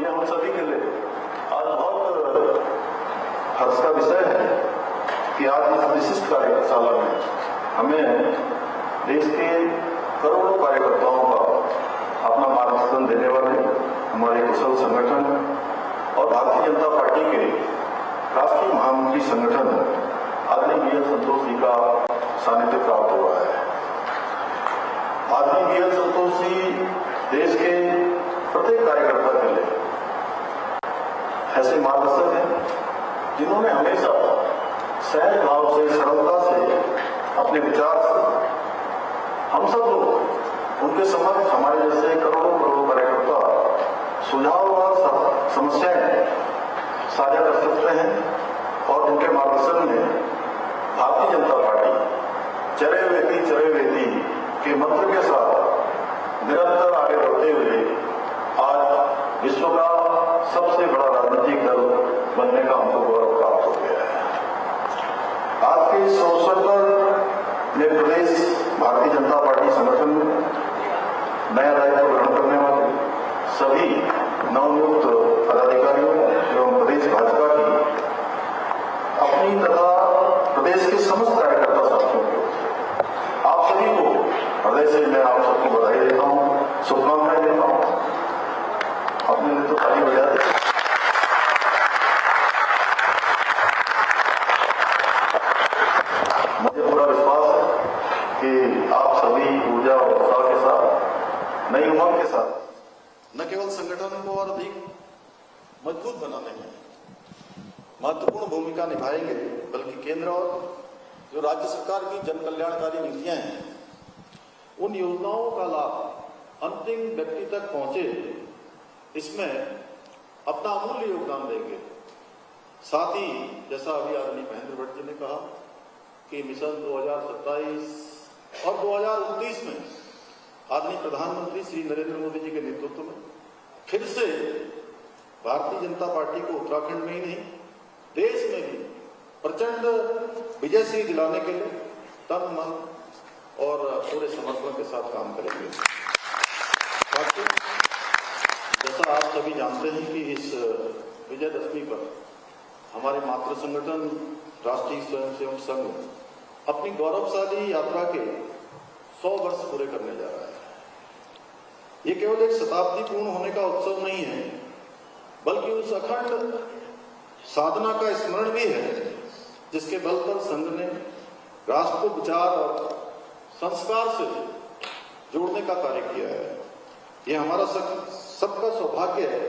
ये हम सभी के लिए आज बहुत हर्ष का विषय है कि आज इस विशिष्ट कार्यशाला में हमें देश के करोड़ों कार्यकर्ताओं का अपना मार्गदर्शन देने वाले हमारे कुशल संगठन और भारतीय जनता पार्टी के राष्ट्रीय महामंत्री संगठन आदरणीय बी एल संतोष जी का सानिध्य प्राप्त हुआ है। आदरणीय बी एल संतोष जी देश के प्रत्येक कार्यकर्ता के लिए ऐसे मार्गदर्शक हैं जिन्होंने हमेशा सहज भाव से, सरलता से, अपने विचार से हम सब लोग उनके समक्ष हमारे जैसे करोड़ों कार्यकर्ता सुझाव और समस्याएं साझा कर सकते हैं और उनके मार्गदर्शन में भारतीय जनता पार्टी चरे वेती के मंत्र के साथ निरंतर आगे बढ़ते हुए आज विश्व का सबसे बड़ा राजनीतिक दल बनने का हमको गौरव प्राप्त हो गया है। आज के इस अवसर पर मैं प्रदेश भारतीय जनता पार्टी संगठन में नया दायित्व ग्रहण करने वाले सभी नवनियुक्त पदाधिकारियों एवं प्रदेश भाजपा की अपनी तथा प्रदेश के समस्त कार्यकर्ता साथियों को आप सभी को हृदय से मैं आप सबको बधाई देता हूं, शुभकामनाएं देता हूं। अपने लिए तो ताली बजा दे। मुझे पूरा विश्वास है कि आप सभी ऊर्जा और उत्साह के साथ, नई उमंग के साथ न केवल संगठन को और अधिक मजबूत बनाने में महत्वपूर्ण भूमिका निभाएंगे, बल्कि केंद्र और जो राज्य सरकार की जन कल्याणकारी नीतियां हैं उन योजनाओं का लाभ अंतिम व्यक्ति तक पहुंचे, इसमें अपना अमूल्य योगदान देंगे। साथ ही जैसा अभी आदरणीय महेंद्र भट्ट जी ने कहा कि मिशन 2027 और 2029 में आदरणीय प्रधानमंत्री श्री नरेंद्र मोदी जी के नेतृत्व में फिर से भारतीय जनता पार्टी को उत्तराखंड में ही नहीं देश में भी प्रचंड विजयश्री दिलाने के लिए तन मन और पूरे समर्पण के साथ काम करेंगे। जैसा आप सभी जानते हैं कि इस विजयदशमी पर हमारे मातृ संगठन राष्ट्रीय स्वयंसेवक संघ अपनी गौरवशाली यात्रा के 100 वर्ष पूरे करने जा रहा है। ये केवल एक शताब्दी पूर्ण होने का उत्सव नहीं है, बल्कि उस अखंड साधना का स्मरण भी है जिसके बल पर संघ ने राष्ट्र को विचार और संस्कार से जोड़ने का कार्य किया है। यह हमारा सबका सौभाग्य है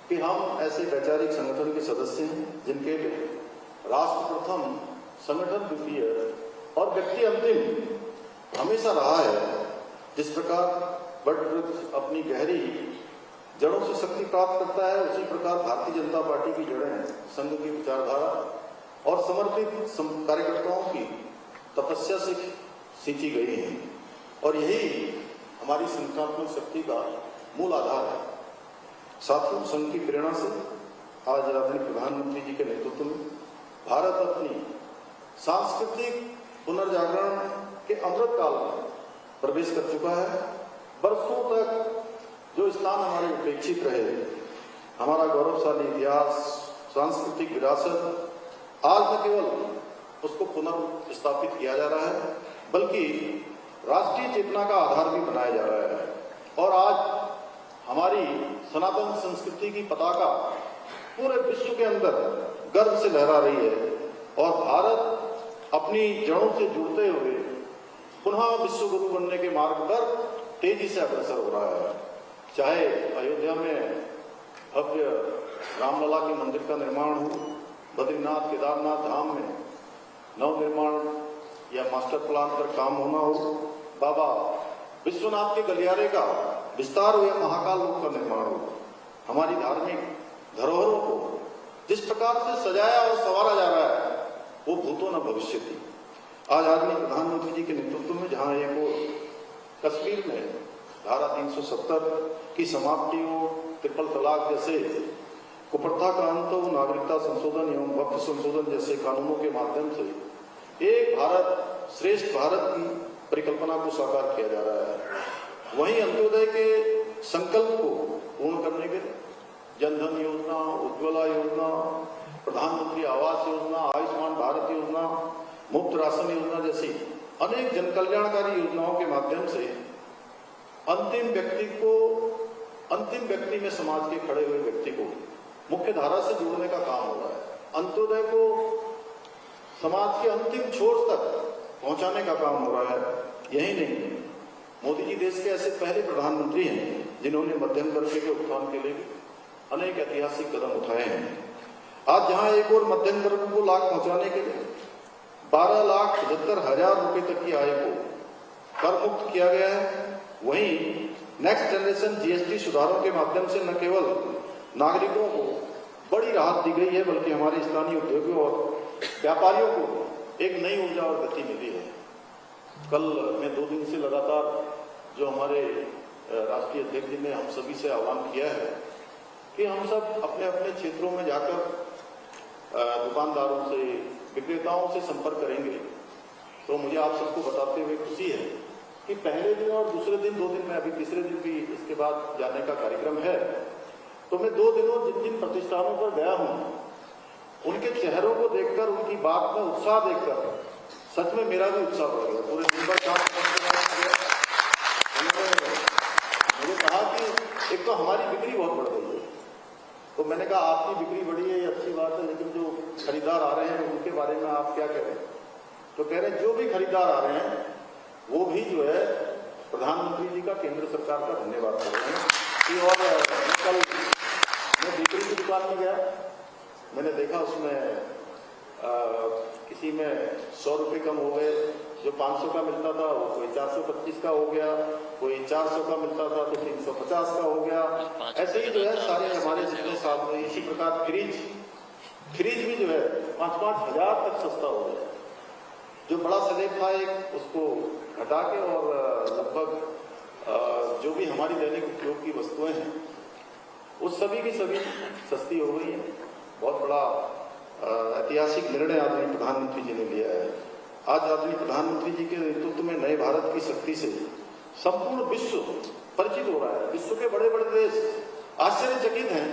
कि हम ऐसे वैचारिक संगठन के सदस्य हैं जिनके लिए राष्ट्र प्रथम, संगठन द्वितीय और व्यक्ति अंतिम हमेशा रहा है। जिस प्रकार वट वृक्ष अपनी गहरी जड़ों से शक्ति प्राप्त करता है, उसी प्रकार भारतीय जनता पार्टी की जड़ें संघ की विचारधारा और समर्पित कार्यकर्ताओं की तपस्या से सींची गई हैं और यही हमारी संगठनात्मक शक्ति का मूल आधार है। साथियों, संघ की प्रेरणा से आज आदरणीय प्रधानमंत्री जी के नेतृत्व में भारत अपनी सांस्कृतिक पुनर्जागरण के अमृत काल में प्रवेश कर चुका है। वर्षों तक जो स्थान हमारे उपेक्षित रहे, हमारा गौरवशाली इतिहास, सांस्कृतिक विरासत, आज न केवल उसको पुनर्स्थापित किया जा रहा है, बल्कि राष्ट्रीय चेतना का आधार भी बनाया जा रहा है। और आज हमारी सनातन संस्कृति की पताका पूरे विश्व के अंदर गर्व से लहरा रही है और भारत अपनी जड़ों से जुड़ते हुए पुनः विश्व गुरु बनने के मार्ग पर तेजी से अग्रसर हो रहा है। चाहे अयोध्या में भव्य रामलला के मंदिर का निर्माण हो, बद्रीनाथ केदारनाथ धाम में नवनिर्माण या मास्टर प्लान पर काम होना हो, बाबा विश्वनाथ के गलियारे का विस्तार हो या महाकाल लोक का निर्माण हो, हमारी धार्मिक धरोहरों को जिस प्रकार से सजाया और संवारा जा रहा है वो भूतो न भविष्य थी। आज आदरणीय प्रधानमंत्री जी के नेतृत्व में जहां एक और कश्मीर में धारा 370 की समाप्ति हो, ट्रिपल तलाक जैसे कुप्रथा का अंत हो, नागरिकता संशोधन एवं वक्फ संशोधन जैसे कानूनों के माध्यम से एक भारत श्रेष्ठ भारत की परिकल्पना को साकार किया जा रहा है। वहीं अंत्योदय के संकल्प को पूर्ण करने के लिए जनधन योजना, उज्ज्वला योजना, प्रधानमंत्री आवास योजना, आयुष्मान भारत योजना, मुफ्त राशन योजना जैसी अनेक जनकल्याणकारी योजनाओं के माध्यम से अंतिम व्यक्ति में समाज के खड़े हुए व्यक्ति को मुख्य धारा से जोड़ने का काम हो रहा है। अंत्योदय को समाज के अंतिम छोर तक पहुंचाने का काम हो रहा है। यही नहीं, मोदी जी देश के ऐसे पहले प्रधानमंत्री हैं जिन्होंने मध्यम वर्ग के उत्थान के लिए अनेक ऐतिहासिक कदम उठाए हैं। आज जहां एक और मध्यम वर्ग को लाभ पहुंचाने के लिए 12,75,000 रुपए तक की आय को कर मुक्त किया गया है, वहीं नेक्स्ट जनरेशन जीएसटी सुधारों के माध्यम से न केवल नागरिकों को बड़ी राहत दी गई है, बल्कि हमारे स्थानीय उद्योगों और व्यापारियों को एक नई ऊर्जा और गति मिली है। कल मैं 2 दिन से लगातार जो हमारे राष्ट्रीय अध्यक्ष जी ने हम सभी से आह्वान किया है कि हम सब अपने अपने क्षेत्रों में जाकर दुकानदारों से, विक्रेताओं से संपर्क करेंगे। तो मुझे आप सबको बताते हुए खुशी है कि पहले दिन और दूसरे दिन, 2 दिन में, अभी तीसरे दिन भी इसके बाद जाने का कार्यक्रम है। तो मैं 2 दिनों जिन प्रतिष्ठानों पर गया हूं, उनके चेहरों को देखकर, उनकी बात में उत्साह देखकर सच में मेरा भी उत्साह बढ़ गया। पूरे दिन भर काम करने गया, मुझे कहा कि एक तो हमारी बिक्री बहुत बढ़ गई है। तो मैंने कहा आपकी बिक्री बढ़ी है, ये अच्छी बात है, लेकिन जो खरीदार आ रहे हैं उनके बारे में आप क्या कह रहे हैं? तो कह रहे हैं जो भी खरीदार आ रहे हैं वो भी जो है प्रधानमंत्री जी का, केंद्र सरकार का धन्यवाद कर रहे हैं कि। और कल मैं बेकरी की दुकान में गया, मैंने देखा उसमें किसी में 100 रुपये कम हो गए, जो 500 का मिलता था वो कोई 425 का हो गया, कोई 400 का मिलता था तो 350 का हो गया। ऐसे ही जो है सारे हमारे जितने साथ में, इसी प्रकार फ्रिज भी जो है 5-5 हजार तक सस्ता हो गया। जो बड़ा स्लैब था एक, उसको हटा के और लगभग जो भी हमारी दैनिक उपयोग की वस्तुएं हैं उस सभी की सभी सस्ती हो गई है। बहुत बड़ा ऐतिहासिक निर्णय आदरणीय प्रधानमंत्री जी ने लिया है। आज आदरणीय प्रधानमंत्री जी के नेतृत्व में नए भारत की शक्ति से संपूर्ण विश्व परिचित हो रहा है। विश्व के बड़े बड़े देश आश्चर्यचकित हैं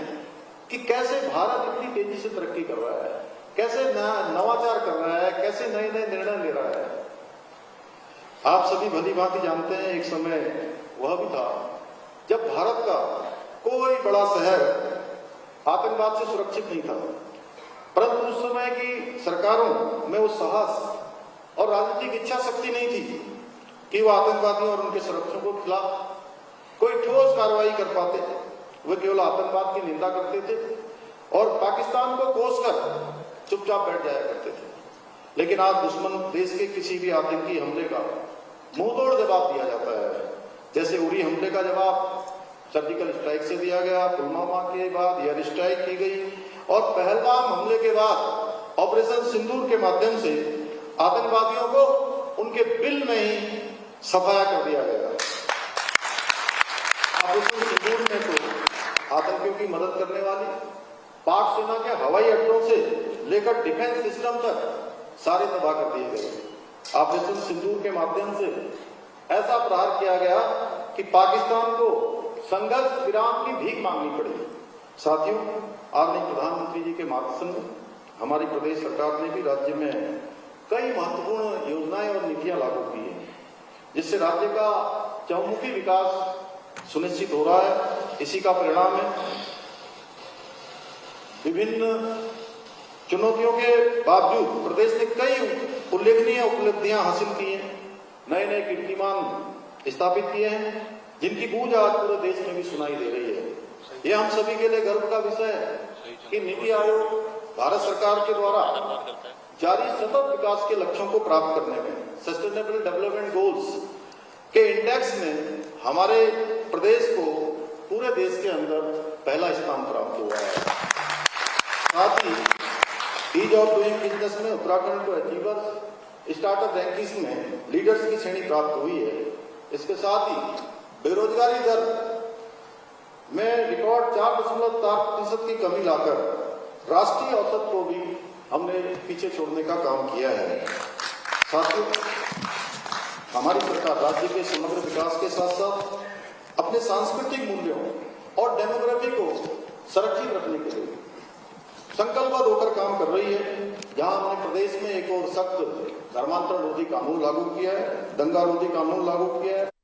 कि कैसे भारत इतनी तेजी से तरक्की कर रहा है, कैसे नवाचार कर रहा है, कैसे नए नए निर्णय ले रहा है। आप सभी भली भांति जानते हैं, एक समय वह भी था जब भारत का कोई बड़ा शहर आतंकवाद से सुरक्षित नहीं था, परंतु उस समय की सरकारों में वो साहस और राजनीतिक इच्छा शक्ति नहीं थी कि वो आतंकवादियों और उनके संरक्षकों के खिलाफ कोई ठोस कार्रवाई कर पाते। वे केवल आतंकवाद की निंदा करते थे और पाकिस्तान को कोसकर चुपचाप बैठ जाया करते थे। लेकिन आज दुश्मन देश के किसी भी आतंकी हमले का मुंहतोड़ जवाब दिया जाता है। जैसे उरी हमले का जवाब सर्जिकल स्ट्राइक से दिया गया, पुलवामा के बाद एयर स्ट्राइक की गई और पहलगाम हमले के बाद ऑपरेशन सिंदूर के माध्यम से आतंकवादियों को उनके बिल में ही सफाया कर दिया गया। ऑपरेशन सिंदूर में तो आतंकियों की मदद करने वाली पाक सेना के हवाई अड्डों से लेकर डिफेंस सिस्टम तक सारे तबाह कर दिए गए। ऑपरेशन सिंदूर के माध्यम से ऐसा प्रहार किया गया कि पाकिस्तान को संघर्ष विराम की भीख मांगनी पड़ी। साथियों, आदरणीय प्रधानमंत्री जी के मार्गदर्शन में हमारी प्रदेश सरकार ने भी राज्य में कई महत्वपूर्ण योजनाएं और नीतियां लागू की हैं, जिससे राज्य का चहुमुखी विकास सुनिश्चित हो रहा है। इसी का परिणाम है विभिन्न चुनौतियों के बावजूद प्रदेश ने कई उल्लेखनीय उपलब्धियां हासिल की हैं, नए नए कीर्तिमान स्थापित किए हैं, जिनकी गूंज आज पूरे देश में भी सुनाई दे रही है। यह हम सभी के लिए गर्व का विषय है कि नीति आयोग भारत सरकार के द्वारा जारी सतत विकास के लक्ष्यों को प्राप्त करने में, सस्टेनेबल डेवलपमेंट गोल्स के इंडेक्स में हमारे प्रदेश को पूरे देश के अंदर पहला स्थान प्राप्त हुआ है। साथ ही ईज ऑफ डूइंग बिजनेस में उत्तराखंड को अचीवर्स स्टार्टअप रैंकिंग में लीडर्स की श्रेणी प्राप्त हुई है। इसके साथ ही बेरोजगारी दर में रिकॉर्ड 4.4% की कमी लाकर राष्ट्रीय औसत को भी हमने पीछे छोड़ने का काम किया है। साथियों, हमारी सरकार राज्य के समग्र विकास के साथ साथ अपने सांस्कृतिक मूल्यों और डेमोग्राफी को संरक्षित रखने के लिए संकल्पबद्ध होकर काम कर रही है। जहां हमने प्रदेश में एक और सख्त धर्मांतरण रोधी कानून लागू किया है, दंगा रोधी कानून लागू किया है।